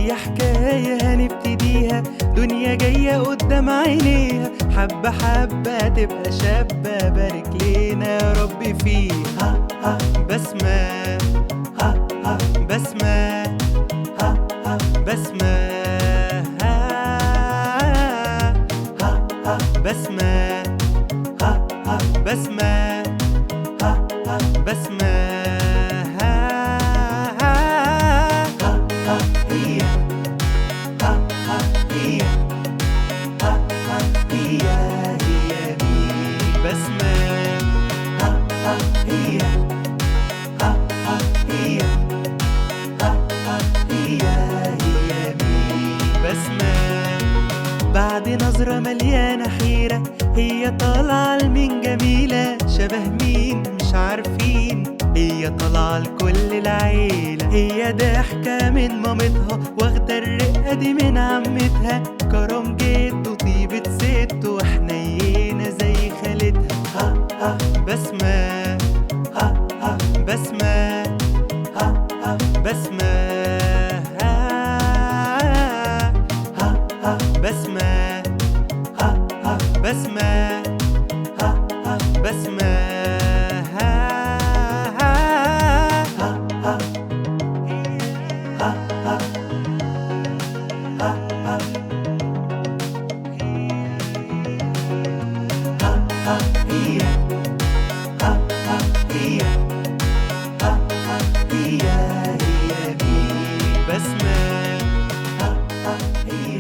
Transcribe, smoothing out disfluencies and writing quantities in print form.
هي حكاية هنبتديها، دنيا جاية قدام عينيها، حبة حبة تبقى شابة، بارك لينا يا رب فيها. بسمة بسمة بسمة بسمة بسمة بسمة هي هي هي هي دي بسمة. هي هي هي دي بسمة. بعد نظرة مليانة حيرة، هي طالعة لمين جميلة، شبه مين مش عارفين، هي طالعة لكل العيلة، هي ضحكة من مامتها، واخدة الرقة دي من عمتها، كرم جد وطيبة ست وحنينة زي خالتها. بسمة بسمة بسمة بسمة بسمة بسمة هي هي هي دي بسمة. هي